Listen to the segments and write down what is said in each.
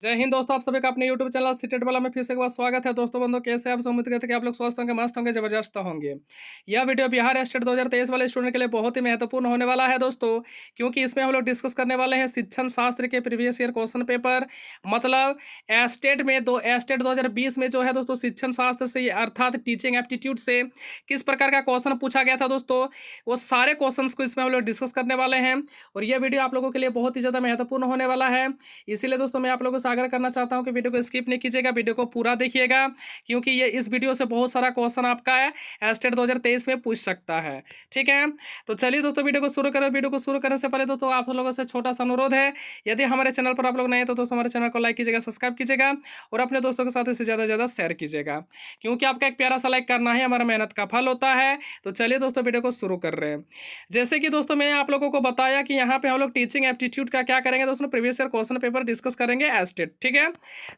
जय हिंद दोस्तों, आप सभी का अपने YouTube चैनल सीटेट वाला में फिर से एक बार स्वागत है। दोस्तों बंधु, कैसे आप? उम्मीद करते हैं कि आप लोग स्वस्थ होंगे, मस्त होंगे, जबरदस्त होंगे। यह वीडियो बिहार स्टेट 2023 वाले स्टूडेंट के लिए बहुत ही महत्वपूर्ण होने वाला है दोस्तों, क्योंकि इसमें हम लोग डिस्कस करने वाले हैं शिक्षण शास्त्र के प्रीवियस ईयर क्वेश्चन पेपर। मतलब स्टेट 2020 में जो है दोस्तों, शिक्षण शास्त्र से अर्थात टीचिंग एप्टीट्यूड से किस प्रकार का क्वेश्चन पूछा गया था दोस्तों, वो सारे क्वेश्चन को इसमें हम लोग डिस्कस करने वाले हैं। और यह वीडियो आप लोगों के लिए बहुत ही ज़्यादा महत्वपूर्ण होने वाला है। इसीलिए दोस्तों मैं आप लोगों से आग्रह करना चाहता हूं कि वीडियो को स्किप नहीं कीजिएगा, वीडियो को पूरा देखिएगा, क्योंकि ये इस वीडियो से बहुत सारा क्वेश्चन आपका है स्टेट 2023 में पूछ सकता है। ठीक है, तो चलिए दोस्तों वीडियो को शुरू करें। वीडियो को शुरू करने से पहले दोस्तों आप लोगों से छोटा सा अनुरोध है, यदि हमारे चैनल पर आप लोग नए हैं तो दोस्तों हमारे चैनल को लाइक कीजिएगा, सब्सक्राइब कीजिएगा और अपने दोस्तों के साथ इसे ज़्यादा से ज़्यादा शेयर कीजिएगा, क्योंकि आपका एक प्यारा सा लाइक करना ही हमारा मेहनत का फल होता है। तो चलिए दोस्तों वीडियो को शुरू कर रहे हैं। जैसे कि दोस्तों मैं आप लोगों को बताया कि यहाँ पे हम लोग टीचिंग एप्टीट्यूड का क्या करेंगे दोस्तों, previous year question paper discuss करेंगे एस्टेट। ठीक है,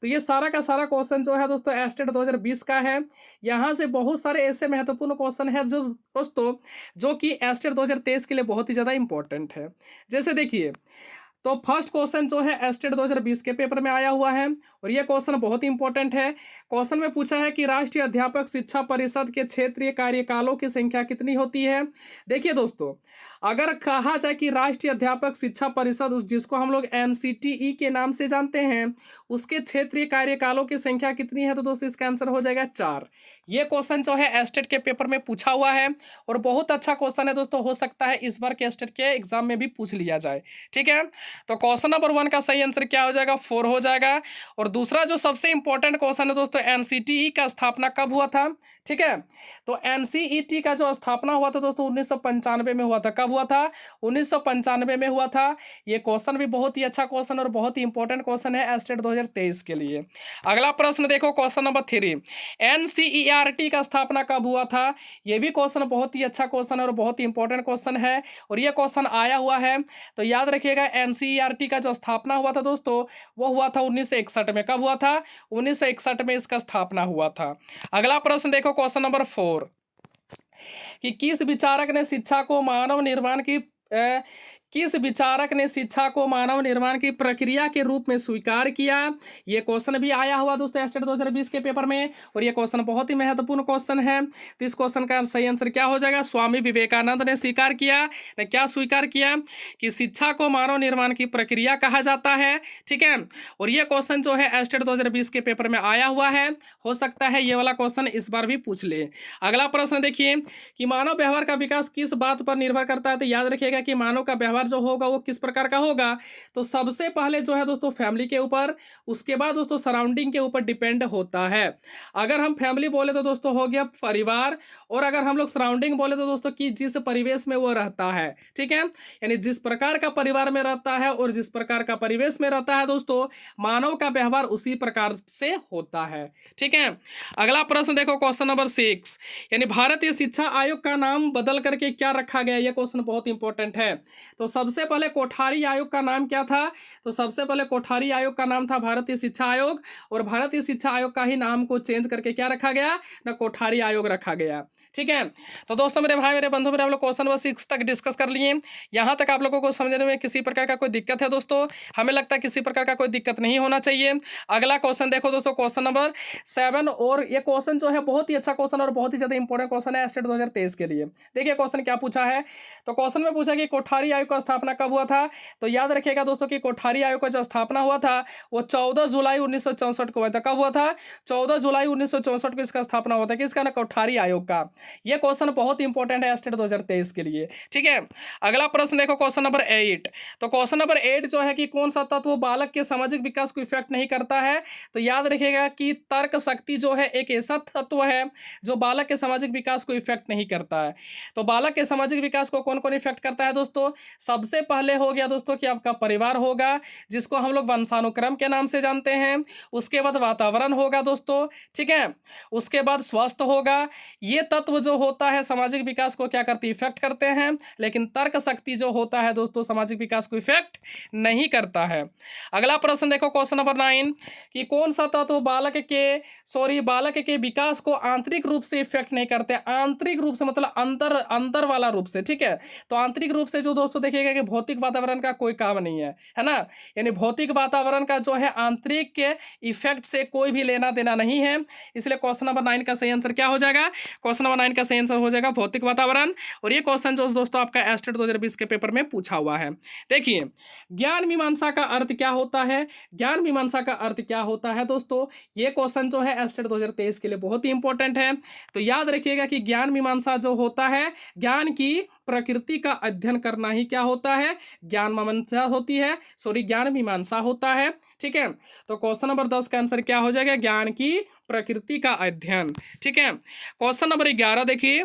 तो ये सारा का सारा क्वेश्चन जो है दोस्तों एस्टेट 2020 का है। यहाँ से बहुत सारे ऐसे महत्वपूर्ण क्वेश्चन है जो दोस्तों जो कि एस्टेट 2023 के लिए बहुत ही ज़्यादा इंपॉर्टेंट है। जैसे देखिए, तो फर्स्ट क्वेश्चन जो है एस्टेट 2020 के पेपर में आया हुआ है और ये क्वेश्चन बहुत ही इंपॉर्टेंट है। क्वेश्चन में पूछा है कि राष्ट्रीय अध्यापक शिक्षा परिषद के क्षेत्रीय कार्यकालों की संख्या कितनी होती है। देखिए दोस्तों, अगर कहा जाए कि राष्ट्रीय अध्यापक शिक्षा परिषद जिसको हम लोग एनसीटीई के नाम से जानते हैं, उसके क्षेत्रीय कार्यकालों की संख्या कितनी है, तो दोस्तों इसका आंसर हो जाएगा 4। ये क्वेश्चन जो है एस्टेट के पेपर में पूछा हुआ है और बहुत अच्छा क्वेश्चन है दोस्तों, हो सकता है इस बार के एस्टेट के एग्जाम में भी पूछ लिया जाए। ठीक है, तो क्वेश्चन नंबर 1 का सही आंसर क्या हो जाएगा, 4 हो जाएगा। और दूसरा जो सबसे इंपॉर्टेंट क्वेश्चन है दोस्तों, एनसीटीई का स्थापना कब हुआ था। ठीक है, तो एनसीईटी का जो स्थापना हुआ था दोस्तों 1995 में हुआ था। कब हुआ था? 1995 में हुआ था। ये क्वेश्चन भी बहुत ही अच्छा क्वेश्चन और बहुत ही इंपॉर्टेंट क्वेश्चन है एस्टेट 2023 के लिए। अगला प्रश्न देखो, क्वेश्चन नंबर 3, एनसीईआरटी का स्थापना कब हुआ था। ये भी क्वेश्चन बहुत ही अच्छा क्वेश्चन है और बहुत ही इंपॉर्टेंट क्वेश्चन है और ये क्वेश्चन आया हुआ है। तो याद रखिएगा, एनसीईआरटी का जो स्थापना हुआ था दोस्तों, वो हुआ था 1961 में। कब हुआ था? 1961 में इसका स्थापना हुआ था। अगला प्रश्न देखो, क्वेश्चन नंबर 4, कि किस विचारक ने शिक्षा को मानव निर्माण की प्रक्रिया के रूप में स्वीकार किया। यह क्वेश्चन भी आया हुआ दोस्तों एस्टेट 2020 के पेपर में और यह क्वेश्चन बहुत ही महत्वपूर्ण क्वेश्चन है। तो इस क्वेश्चन का सही आंसर क्या हो जाएगा, स्वामी विवेकानंद ने स्वीकार किया। ने क्या स्वीकार किया कि शिक्षा को मानव निर्माण की प्रक्रिया कहा जाता है। ठीक है, और यह क्वेश्चन जो है एस्टेट 2020 के पेपर में आया हुआ है। हो सकता है ये वाला क्वेश्चन इस बार भी पूछ ले। अगला प्रश्न देखिए, कि मानव व्यवहार का विकास किस बात पर निर्भर करता है। तो याद रखिएगा कि मानव का व्यवहार जो होगा वो किस प्रकार का होगा, तो सबसे पहले जो है दोस्तों फैमिली के ऊपर, उसके बाद दोस्तों सराउंडिंग के ऊपर डिपेंड होता है। अगर हम फैमिली बोले तो दोस्तों हो गया परिवार, और अगर हम लोग सराउंडिंग बोले तो दोस्तों कि जिस परिवेश में वो रहता है। ठीक है, यानी जिस प्रकार का परिवार में रहता है और जिस प्रकार का परिवेश में रहता है दोस्तों, मानव का व्यवहार उसी प्रकार से होता है। ठीक है, अगला प्रश्न देखो, क्वेश्चन नंबर 6, यानी भारतीय शिक्षा आयोग का नाम बदल करके क्या रखा गया। यह क्वेश्चन बहुत इंपॉर्टेंट है। तो सबसे पहले कोठारी आयोग का नाम क्या था, तो सबसे पहले कोठारी आयोग का नाम था भारतीय शिक्षा आयोग, और भारतीय शिक्षा आयोग का ही नाम को चेंज करके क्या रखा गया ना, कोठारी आयोग रखा गया। ठीक है, तो दोस्तों मेरे भाई मेरे बंधु मेरे आप लोग क्वेश्चन नंबर 6 तक डिस्कस कर लिए। यहाँ तक आप लोगों को समझने में किसी प्रकार का कोई दिक्कत है दोस्तों? हमें लगता है किसी प्रकार का कोई दिक्कत नहीं होना चाहिए। अगला क्वेश्चन देखो दोस्तों, क्वेश्चन नंबर 7, और ये क्वेश्चन जो है बहुत ही अच्छा क्वेश्चन और बहुत ही ज्यादा इंपॉर्टेंट क्वेश्चन है स्टेट 2023 के लिए। देखिए क्वेश्चन क्या पूछा है, तो क्वेश्चन में पूछा कि कोठारी आयोग का स्थापना कब हुआ था। तो याद रखिएगा दोस्तों कि कोठारी आयोग का जो स्थापना हुआ था वो 14 जुलाई 1964 को हुआ था। कब हुआ था? 14 जुलाई 1964 को इसका स्थापना हुआ था। किसका ना, कोठारी आयोग का। यह क्वेश्चन बहुत इंपॉर्टेंट है स्टेट 2023 के लिए। ठीक है, अगला प्रश्न देखो, क्वेश्चन नंबर 8, तो क्वेश्चन नंबर 8 जो है कि कौन सा तत्व बालक के सामाजिक विकास को इफेक्ट नहीं करता है। तो याद रखिएगा कि तर्क शक्ति जो है एक ऐसा तत्व है जो बालक के सामाजिक विकास को इफेक्ट नहीं करता है। तो बालक के सामाजिक विकास को कौन कौन इफेक्ट करता है दोस्तों? सबसे पहले हो गया दोस्तों कि आपका परिवार होगा, जिसको हम लोग वंशानुक्रम के नाम से जानते हैं। उसके बाद वातावरण होगा दोस्तों। ठीक है, उसके बाद स्वास्थ्य होगा। ये तत्व जो होता है सामाजिक विकास को क्या करती, इफेक्ट करते हैं, लेकिन तर्क शक्ति जो होता है दोस्तों सामाजिक विकास को इफेक्ट नहीं करता है। अगला प्रश्न देखो, क्वेश्चन नंबर 9, कि कौन सा तत्व बालक के विकास को आंतरिक रूप से इफेक्ट नहीं करते। आंतरिक रूप से मतलब अंदर वाला रूप से। ठीक है, तो आंतरिक रूप से जो दोस्तों देखिए रखिएगा कि भौतिक वातावरण का कोई काम नहीं है ना। यानी भौतिक वातावरण का जो है आंतरिक के इफेक्ट से कोई भी लेना देना नहीं है। इसलिए क्वेश्चन नंबर 9 का सही आंसर क्या हो जाएगा? क्वेश्चन नंबर 9 का सही आंसर हो जाएगा भौतिक वातावरण। और ये क्वेश्चन जो दोस्तों आपका एस्टेट 2020 के पेपर में पूछा हुआ है। देखिए, ज्ञान मीमांसा का अर्थ क्या होता है? ज्ञान मीमांसा का अर्थ क्या होता है दोस्तों? ये क्वेश्चन जो है एस्टेट 2023 के लिए बहुत ही इंपॉर्टेंट है। तो याद रखिएगा कि ज्ञान मीमांसा जो होता है, ज्ञान की प्रकृति का अध्ययन करना ही क्या होता है? ज्ञान मीमांसा होती है, सॉरी ज्ञान मीमांसा होता है। ठीक है, तो क्वेश्चन नंबर 10 का आंसर क्या हो जाएगा? ज्ञान की प्रकृति का अध्ययन। ठीक है, क्वेश्चन नंबर 11 देखिए,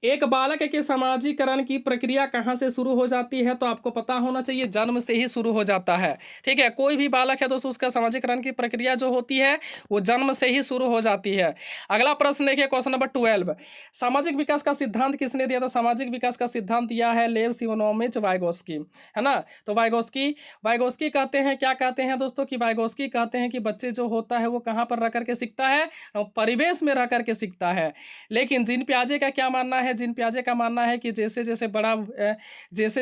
एक बालक के समाजीकरण की प्रक्रिया कहाँ से शुरू हो जाती है? तो आपको पता होना चाहिए जन्म से ही शुरू हो जाता है। ठीक है, कोई भी बालक है दोस्तों उसका समाजीकरण की प्रक्रिया जो होती है वो जन्म से ही शुरू हो जाती है। अगला प्रश्न देखिए, क्वेश्चन नंबर 12, सामाजिक विकास का सिद्धांत किसने दिया था? सामाजिक विकास का सिद्धांत दिया है लेव सिमोनोविच वाइगोस्की, है ना। तो वाइगोस्की कहते हैं, क्या कहते हैं दोस्तों कि वाइगोस्की कहते हैं कि बच्चे जो होता है वो कहाँ पर रह करके सीखता है? परिवेश में रह करके सीखता है। लेकिन जीन पियाजे का क्या मानना है? जीन पियाजे का मानना है कि जैसे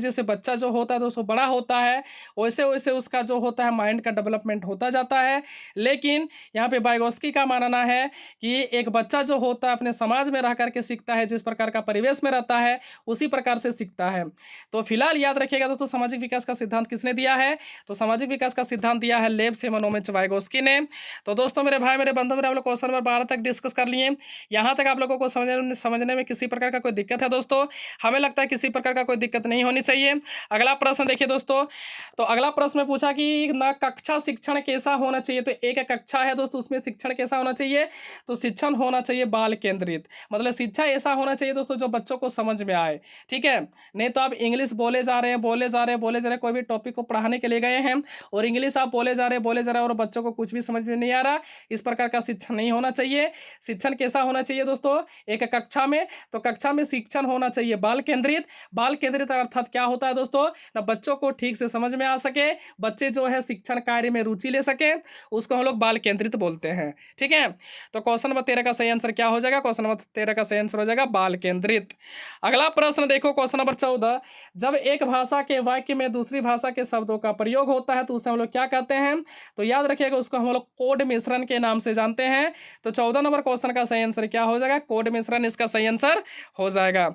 जैसे बच्चा जो होता है दोस्तों बड़ा होता है वैसे वैसे उसका जो होता है माइंड का डेवलपमेंट होता जाता है। लेकिन यहाँ पे वाइगोस्की का मानना है कि एक बच्चा जो होता है अपने समाज में रह करके सीखता है, जिस प्रकार का परिवेश में रहता है उसी प्रकार से सीखता है। तो फिलहाल याद रखिएगा दोस्तों, सामाजिक विकास का सिद्धांत किसने दिया है? तो सामाजिक विकास का सिद्धांत दिया है लेव सिमोनोविच वाइगोस्की ने। तो दोस्तों मेरे भाई मेरे बंधु मेरे, आप लोग क्वेश्चन नंबर 12 तक डिस्कस कर लिए। यहाँ तक आप लोगों को समझने में किसी प्रकार का कोई दिक्कत है दोस्तों? हमें लगता है किसी प्रकार का कोई दिक्कत नहीं होनी चाहिए। अगला प्रश्न देखिए दोस्तों, तो अगला प्रश्न में पूछा कि ना कक्षा शिक्षण कैसा होना चाहिए? तो एक कक्षा है दोस्तों, उसमें शिक्षण कैसा होना चाहिए? तो शिक्षण होना चाहिए बाल केंद्रित, मतलब शिक्षा ऐसा होना चाहिए दोस्तों जो बच्चों को समझ में आए। ठीक है, नहीं तो आप इंग्लिश बोले जा रहे हैं, कोई भी टॉपिक को पढ़ाने के लिए गए हैं और इंग्लिश आप बोले जा रहे हैं और बच्चों को कुछ भी समझ में नहीं आ रहा, इस प्रकार का शिक्षण नहीं होना चाहिए। शिक्षण कैसा होना चाहिए दोस्तों? एक कक्षा में, तो कक्षा में शिक्षण होना चाहिए बाल केंद्रित। बाल केंद्रित अर्थात क्या होता है दोस्तों? ना बच्चों को ठीक से समझ में आ सके, बच्चे जो है शिक्षण कार्य में रुचि ले सके, उसको हम लोग बाल केंद्रित बोलते हैं। ठीक है, तो क्वेश्चन नंबर 13 का सही आंसर क्या हो जाएगा? क्वेश्चन नंबर 13 का सही आंसर हो जाएगा बाल केंद्रित। अगला प्रश्न देखो, क्वेश्चन नंबर 14, जब एक भाषा के वाक्य में दूसरी भाषा के शब्दों का प्रयोग होता है तो उसे हम लोग क्या कहते हैं? तो याद रखिएगा उसको हम लोग कोड मिश्रण के नाम से जानते हैं। तो 14 नंबर क्वेश्चन का सही आंसर क्या हो जाएगा? कोड मिश्रण इसका सही आंसर हो जाएगा।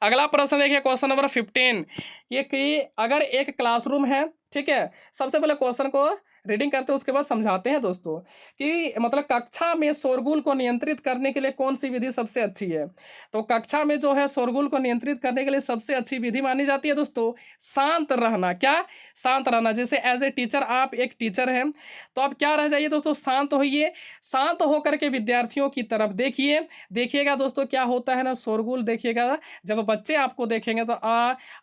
अगला प्रश्न देखिए, क्वेश्चन नंबर 15, ये कि अगर एक क्लासरूम है, ठीक है, सबसे पहले क्वेश्चन को रीडिंग करते हैं उसके बाद समझाते हैं दोस्तों कि मतलब कक्षा में शोरगुल को नियंत्रित करने के लिए कौन सी विधि सबसे अच्छी है? तो कक्षा में जो है शोरगुल को नियंत्रित करने के लिए सबसे अच्छी विधि मानी जाती है दोस्तों शांत रहना। क्या? शांत रहना। जैसे एज ए टीचर, आप एक टीचर हैं तो आप क्या रह जाइए दोस्तों? शांत होइए। शांत होकर के विद्यार्थियों की तरफ देखिएगा दोस्तों क्या होता है ना, शोरगुल देखिएगा, जब बच्चे आपको देखेंगे तो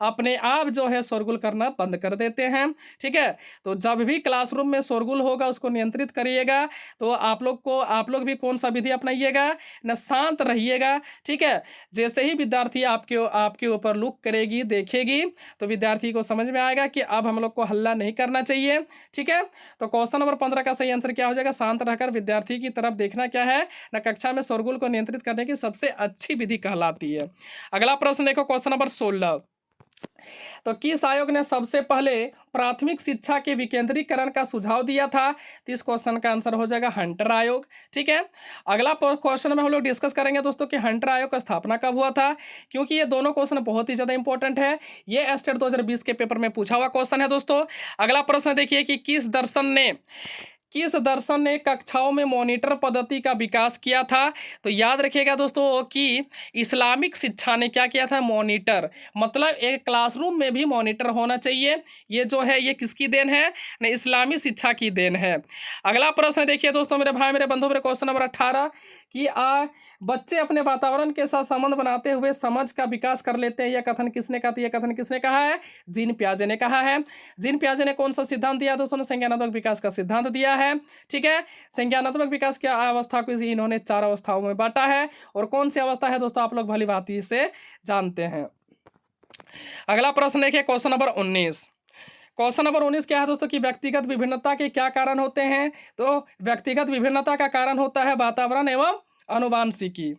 अपने आप जो है शोरगुल करना बंद कर देते हैं। ठीक है, तो जब भी क्लासरूम में शोरगुल होगा उसको नियंत्रित करिएगा। तो आप लोग भी कौन सा विधि अपनाइएगा ना? शांत रहिएगा। ठीक है, जैसे ही विद्यार्थी आपके ऊपर लुक करेगी, देखेगी, तो विद्यार्थी को समझ में आएगा कि अब हम लोग को हल्ला नहीं करना चाहिए। ठीक है, तो क्वेश्चन नंबर 15 का सही आंसर क्या हो जाएगा? शांत रहकर विद्यार्थी की तरफ देखना क्या है ना, कक्षा में शोरगुल को नियंत्रित करने की सबसे अच्छी विधि कहलाती है। अगला प्रश्न देखो, क्वेश्चन नंबर 16, तो किस आयोग ने सबसे पहले प्राथमिक शिक्षा के विकेंद्रीकरण का सुझाव दिया था? तो इस क्वेश्चन का आंसर हो जाएगा हंटर आयोग। ठीक है, अगला क्वेश्चन में हम लोग डिस्कस करेंगे दोस्तों कि हंटर आयोग का स्थापना कब हुआ था, क्योंकि ये दोनों क्वेश्चन बहुत ही ज्यादा इंपॉर्टेंट है। ये एस्टेट 2020 के पेपर में पूछा हुआ क्वेश्चन है दोस्तों। अगला प्रश्न देखिए कि किस दर्शन ने कक्षाओं में मॉनिटर पद्धति का विकास किया था? तो याद रखिएगा दोस्तों कि इस्लामिक शिक्षा ने क्या किया था? मॉनिटर, मतलब एक क्लासरूम में भी मॉनिटर होना चाहिए। ये जो है ये किसकी देन है ना? इस्लामी शिक्षा की देन है। अगला प्रश्न देखिए दोस्तों मेरे भाई मेरे बंधु मेरे, क्वेश्चन नंबर 18 कि बच्चे अपने वातावरण के साथ संबंध बनाते हुए समझ का विकास कर लेते हैं, यह कथन किसने कहा? यह कथन किसने कहा है? जीन पियाजे ने कहा है। जीन पियाजे ने कौन सा सिद्धांत दिया दोस्तों? संज्ञानात्मक विकास का सिद्धांत दिया है। ठीक है, संज्ञानात्मक विकास की अवस्था को इन्होंने 4 अवस्थाओं में बांटा है। और कौन सी अवस्था है दोस्तों? आप लोग भली भांति से जानते हैं। अगला प्रश्न देखिए, क्वेश्चन नंबर 19। क्वेश्चन नंबर 19 क्या है दोस्तों कि व्यक्तिगत विभिन्नता के क्या कारण होते हैं? तो व्यक्तिगत विभिन्नता का कारण होता है वातावरण एवं अनुवांशिकी,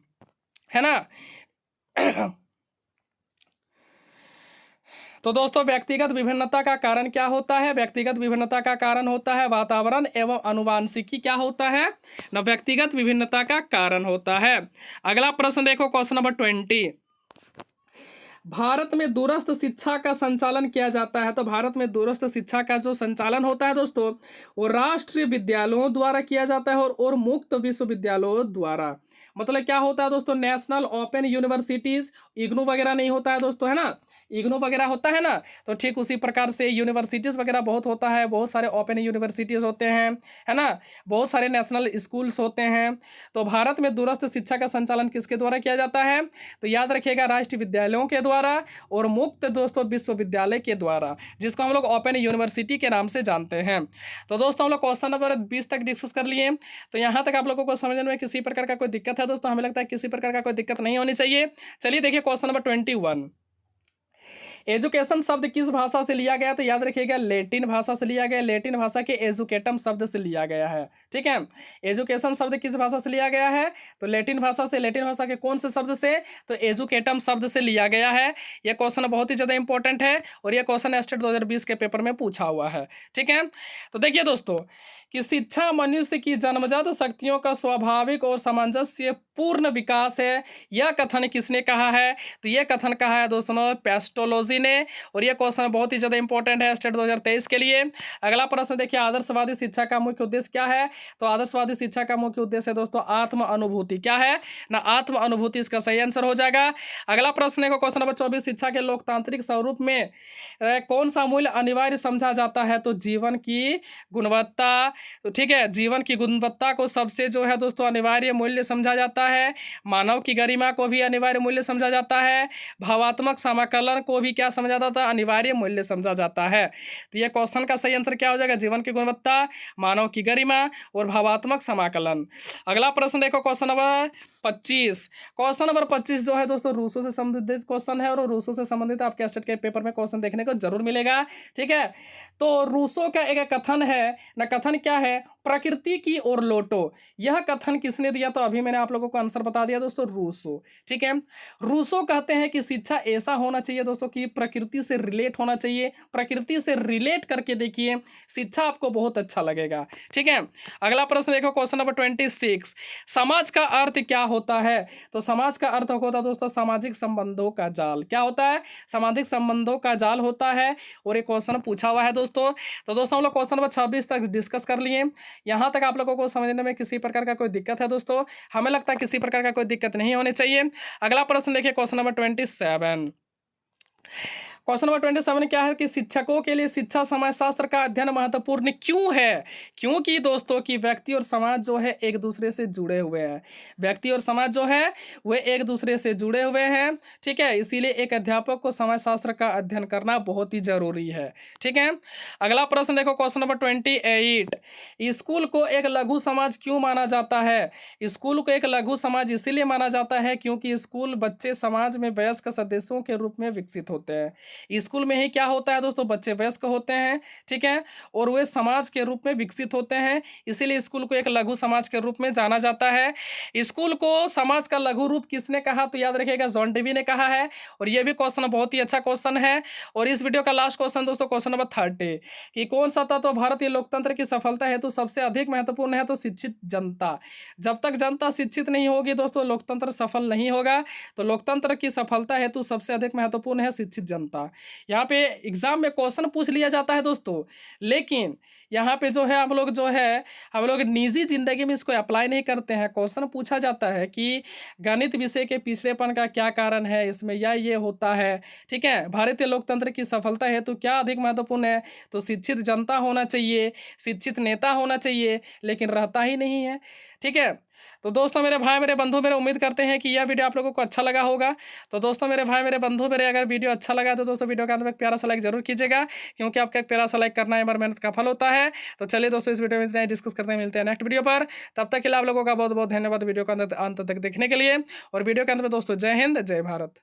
है ना। तो दोस्तों व्यक्तिगत विभिन्नता का कारण क्या होता है? व्यक्तिगत विभिन्नता का कारण होता है वातावरण एवं आनुवांशिकी। क्या होता है ना? व्यक्तिगत विभिन्नता का कारण होता है। अगला प्रश्न देखो, क्वेश्चन नंबर 20। भारत में दूरस्थ शिक्षा का संचालन किया जाता है। तो भारत में दूरस्थ शिक्षा का जो संचालन होता है दोस्तों, वो राष्ट्रीय विद्यालयों द्वारा किया जाता है और मुक्त विश्वविद्यालयों द्वारा। मतलब क्या होता है दोस्तों, नेशनल ओपन यूनिवर्सिटीज, इग्नू वगैरह नहीं होता है दोस्तों, है ना? इग्नू वगैरह होता है ना, तो ठीक उसी प्रकार से यूनिवर्सिटीज वगैरह बहुत होता है, बहुत सारे ओपन यूनिवर्सिटीज होते हैं, है ना? बहुत सारे नेशनल स्कूल्स होते हैं। तो भारत में दूरस्थ शिक्षा का संचालन किसके द्वारा किया जाता है? तो याद रखिएगा, राष्ट्रीय विद्यालयों के द्वारा और मुक्त दोस्तों विश्वविद्यालय के द्वारा, जिसको हम लोग ओपन यूनिवर्सिटी के नाम से जानते हैं। तो दोस्तों हम लोग क्वेश्चन नंबर 20 तक डिस्कस कर लिए। तो यहाँ तक आप लोगों को समझने में किसी प्रकार का कोई दिक्कत है दोस्तों? हमें लगता है किसी प्रकार का कोई दिक्कत नहीं होनी चाहिए। चलिए देखिए क्वेश्चन नंबर 21। एजुकेशन शब्द किस भाषा से लिया गया? तो याद रखिएगा, लैटिन भाषा से लिया गया। लैटिन भाषा के एजुकेटम शब्द से लिया गया है। ठीक है, एजुकेशन शब्द किस भाषा से लिया गया है? तो लैटिन भाषा से। लैटिन भाषा के कौन से शब्द से? तो एजुकेटम शब्द से लिया गया है। यह क्वेश्चन बहुत ही ज्यादा इंपॉर्टेंट है और यह क्वेश्चन स्टेट 2020 के पेपर में पूछा हुआ है। ठीक है, तो देखिए दोस्तों कि शिक्षा मनुष्य की जन्मजात शक्तियों का स्वाभाविक और सामंजस्य पूर्ण विकास है। यह कथन किसने कहा है? तो यह कथन कहा है दोस्तों पेस्टोलॉजी ने। और यह क्वेश्चन बहुत ही ज्यादा इंपॉर्टेंट है स्टेट 2023 के लिए। अगला प्रश्न देखिए, आदर्शवादी शिक्षा का मुख्य उद्देश्य क्या है? तो आदर्शवादी शिक्षा का मुख्य उद्देश्य है दोस्तों आत्म अनुभूति। क्या है ना? आत्म अनुभूति इसका सही आंसर हो जाएगा। अगला प्रश्न देखो, क्वेश्चन नंबर 24। शिक्षा के लोकतांत्रिक स्वरूप में कौन सा मूल्य अनिवार्य समझा जाता है? तो जीवन की गुणवत्ता। तो ठीक है, जीवन की गुणवत्ता को सबसे जो है दोस्तों अनिवार्य मूल्य समझा जाता है। मानव की गरिमा को भी अनिवार्य मूल्य समझा जाता है। भावात्मक समाकलन को भी क्या समझा जाता है? अनिवार्य मूल्य समझा जाता है। तो ये क्वेश्चन का सही आंसर क्या हो जाएगा? जीवन की गुणवत्ता, मानव की गरिमा और भावात्मक समाकलन। अगला प्रश्न देखो, क्वेश्चन नंबर 25। क्वेश्चन नंबर 25 जो है दोस्तों रूसों से संबंधित क्वेश्चन है और रूसों से संबंधित आपके स्टेट के पेपर में क्वेश्चन देखने को जरूर मिलेगा। ठीक है, तो रूसों का एक कथन है ना, कथन क्या है? प्रकृति की ओर लौटो। यह कथन किसने दिया? तो अभी मैंने आप लोगों को आंसर बता दिया दोस्तों, रूसो। ठीक है, रूसो कहते हैं कि शिक्षा ऐसा होना चाहिए दोस्तों कि प्रकृति से रिलेट होना चाहिए। प्रकृति से रिलेट करके देखिए, शिक्षा आपको बहुत अच्छा लगेगा। ठीक है, अगला प्रश्न देखो, क्वेश्चन नंबर 26। समाज का अर्थ क्या होता है? तो समाज का अर्थ होता है दोस्तों सामाजिक संबंधों का जाल। क्या होता है? सामाजिक संबंधों का जाल होता है। और एक क्वेश्चन पूछा हुआ है दोस्तों। तो दोस्तों हम लोग क्वेश्चन नंबर 26 तक डिस्कस कर लिए। यहां तक आप लोगों को समझने में किसी प्रकार का कोई दिक्कत है दोस्तों? हमें लगता है किसी प्रकार का कोई दिक्कत नहीं होनी चाहिए। अगला प्रश्न देखिए, क्वेश्चन नंबर 27। क्वेश्चन नंबर 27 क्या है कि शिक्षकों के लिए शिक्षा समाजशास्त्र का अध्ययन महत्वपूर्ण क्यों है? क्योंकि दोस्तों कि व्यक्ति और समाज जो है एक दूसरे से जुड़े हुए हैं। व्यक्ति और समाज जो है वे एक दूसरे से जुड़े हुए हैं। ठीक है, इसीलिए एक अध्यापक को समाजशास्त्र का अध्ययन करना बहुत ही जरूरी है। ठीक है, अगला प्रश्न देखो, क्वेश्चन नंबर 28। स्कूल को एक लघु समाज क्यों माना जाता है? स्कूल को एक लघु समाज इसीलिए माना जाता है क्योंकि स्कूल बच्चे समाज में वयस्क सदस्यों के रूप में विकसित होते हैं। स्कूल में ही क्या होता है दोस्तों? बच्चे वयस्क होते हैं। ठीक है, और वे समाज के रूप में विकसित होते हैं, इसीलिए स्कूल को एक लघु समाज के रूप में जाना जाता है। स्कूल को समाज का लघु रूप किसने कहा? तो याद रखिएगा, जॉन डेवी ने कहा है। और यह भी क्वेश्चन बहुत ही अच्छा क्वेश्चन है। और इस वीडियो का लास्ट क्वेश्चन दोस्तों, क्वेश्चन नंबर 30 कि कौन सा तत्व भारतीय लोकतंत्र की सफलता हेतु सबसे अधिक महत्वपूर्ण है? तो शिक्षित जनता। जब तक जनता शिक्षित नहीं होगी दोस्तों, लोकतंत्र सफल नहीं होगा। तो लोकतंत्र की सफलता हेतु सबसे अधिक महत्वपूर्ण है शिक्षित जनता। यहाँ पे एग्जाम में क्वेश्चन पूछ लिया जाता है दोस्तों, लेकिन यहाँ पे जो है हम लोग निजी जिंदगी में इसको अप्लाई नहीं करते हैं। क्वेश्चन पूछा जाता है कि गणित विषय के पिछड़ेपन का क्या कारण है, इसमें या ये होता है। ठीक है, भारतीय लोकतंत्र की सफलता हेतु क्या अधिक महत्वपूर्ण है? तो शिक्षित जनता होना चाहिए, शिक्षित नेता होना चाहिए, लेकिन रहता ही नहीं है। ठीक है, तो दोस्तों मेरे भाई मेरे बंधु मेरे उम्मीद करते हैं कि यह वीडियो आप लोगों को अच्छा लगा होगा। तो दोस्तों मेरे भाई मेरे बंधु मेरे अगर वीडियो अच्छा लगा तो दोस्तों वीडियो का अंत में एक प्यारा सा लाइक जरूर कीजिएगा, क्योंकि आपका एक प्यारा सा लाइक करना हमारी मेहनत का फल होता है। तो चलिए दोस्तों इस वीडियो में इतना ही डिस्कस करते हैं, मिलते हैं नेक्स्ट वीडियो पर। तब तक के लिए आप लोगों का बहुत बहुत धन्यवाद वीडियो का अंत तक देखने के लिए। और वीडियो के अंत में दोस्तों जय हिंद जय भारत।